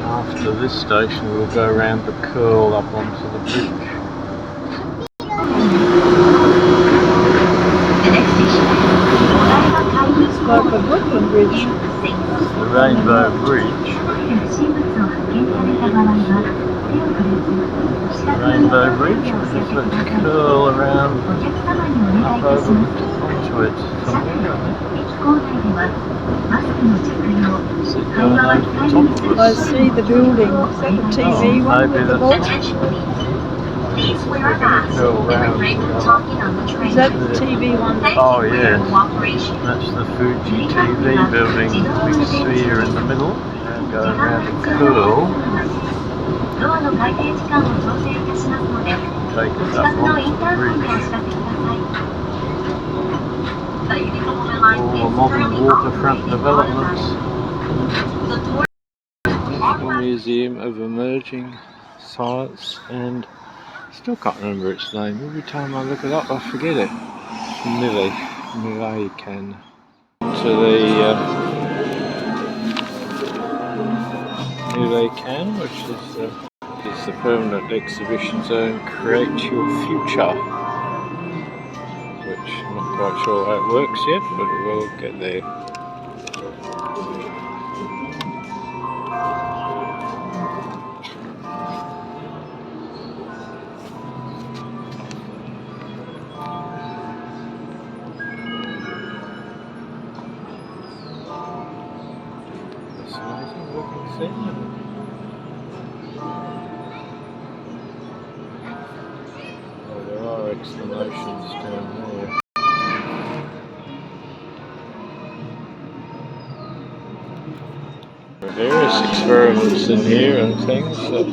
After this station we'll go around the curl up onto the bridge. It's like a Brooklyn Bridge. The Rainbow Bridge. Rainbow Bridge, we'll just let it curl around up over onto it something, I think. Sit down over the top of us. I see the building. Is that the TV one with the vault? Curl round. Is that the TV one? Oh yes, that's the Fuji TV building, big sphere in the middle. And go around the curl. Take us up onto the bridge. All the modern waterfront developments. National Museum of Emerging Science, and still can't remember its name. Every time I look it up I forget it. Miraikan. To the Miraikan, which is the permanent exhibition zone Create Your Future, which I'm not quite sure how it works yet, but we'll get there. Fascinating looking thing. Oh, there are exclamations down there. Various experiments in here and things that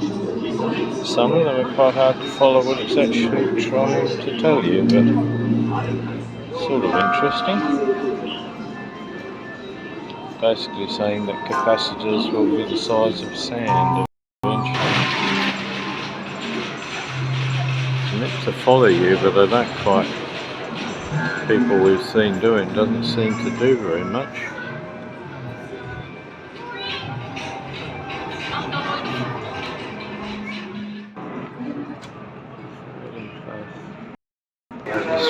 some of them are quite hard to follow what it's actually trying to tell you, but sort of interesting. Basically saying that capacitors will be the size of sand eventually. It's meant to follow you, but I don't quite. People we've seen do it doesn't seem to do very much.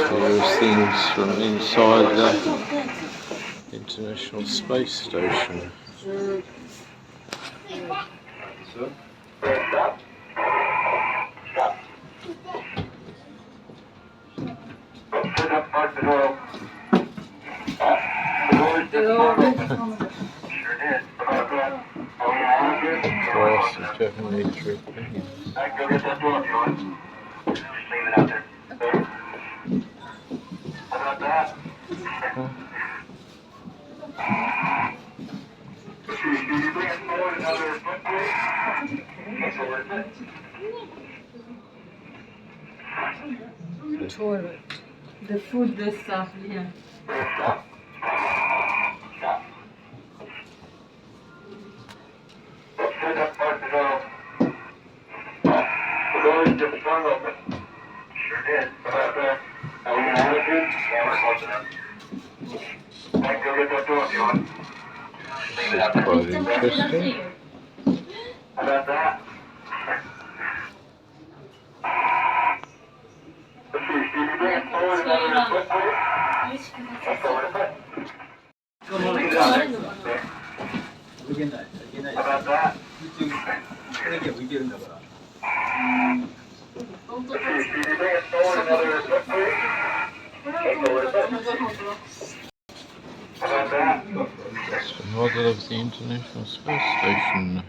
Various things from inside the International Space Station. Price of Japanese rupees. Toilet. The food, the stuff, yeah. This is quite interesting. It's the model of the International Space Station.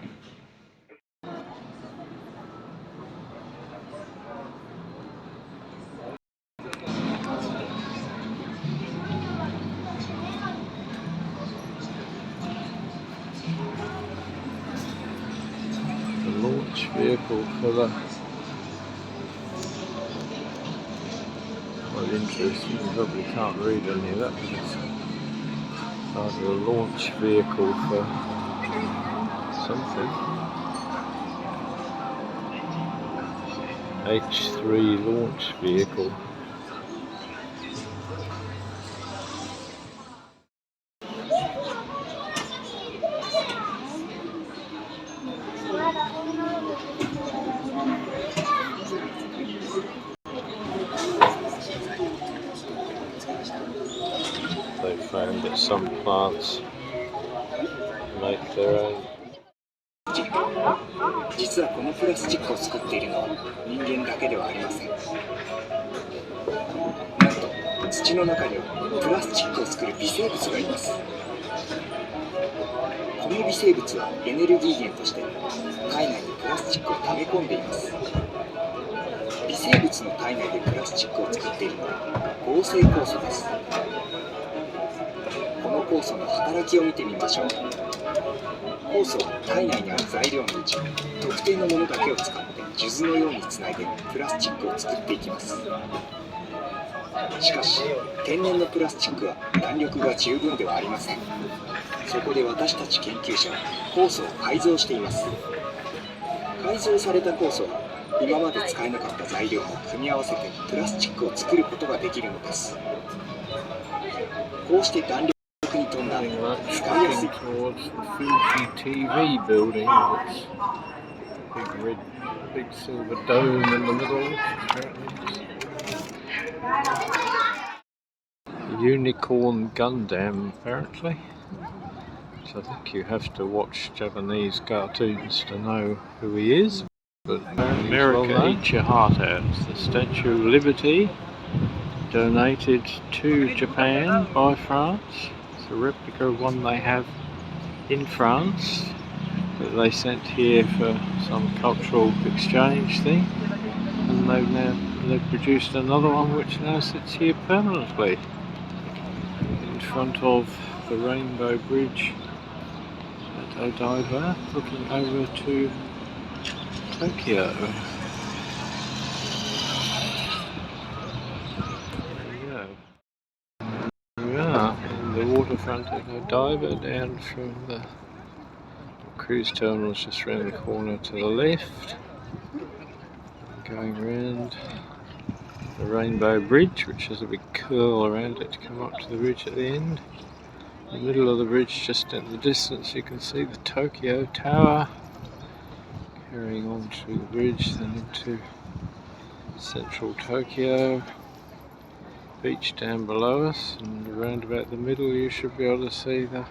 The launch vehicle for the quite interesting. You probably can't read any of that, but it's either a launch vehicle for something. H3 launch vehicle. They found that some plants make their own. 実はこのプラスチックを作っているのは人間だけではありません。なんと土の中にはプラスチックを作る微生物がいます。この微生物はエネルギー源として体内にプラスチックを溜め込んでいます。微生物の体内でプラスチックを作っているのは合成酵素です。この酵素の働きを見てみましょう。酵素は体内にある材料のうち特定のものだけを使って数珠のようにつないでプラスチックを作っていきます。しかし天然のプラスチックは弾力が十分ではありません。そこで私たち研究者は酵素を改造しています。改造された酵素は今まで使えなかった材料を組み合わせてプラスチックを作ることができるのです。こうして弾力に富んだ使いやすい towards the Fuji TV building. That's big silver dome in the middle. Unicorn Gandam, apparently. So I think you have to watch Japanese cartoons to know who he is. But America, eat your heart out. The Statue of Liberty, donated to Japan by France. It's a replica of one they have in France that they sent here for some cultural exchange thing, and they've produced another one which now sits here permanently in front of the Rainbow Bridge at Odaiba, looking over to Tokyo. There we are in the waterfront at Odaiba, down from the cruise terminal's just round the corner to the left, going around the Rainbow Bridge, which has a big curl around it to come up to the bridge at the end. In the middle of the bridge, just in the distance, you can see the Tokyo Tower, carrying on through the bridge then into central Tokyo. Beach down below us, and around about the middle you should be able to see the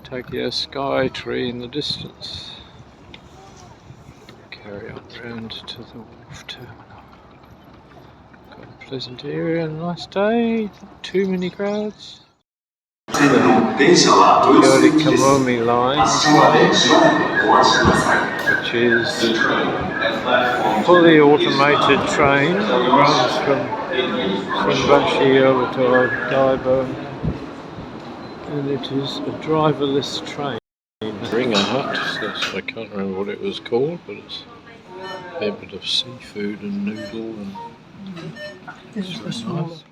Tokyo Sky Tree in the distance. Carry on round to the wharf terminal. Got a pleasant area and a nice day, not too many crowds. Yurikamome line, which is a fully automated train that runs from Shimbashi over to Odaiba, and it is a driverless train. Ringer hut, so I can't remember what it was called, but it's a fair bit of seafood and noodle, and it's really nice.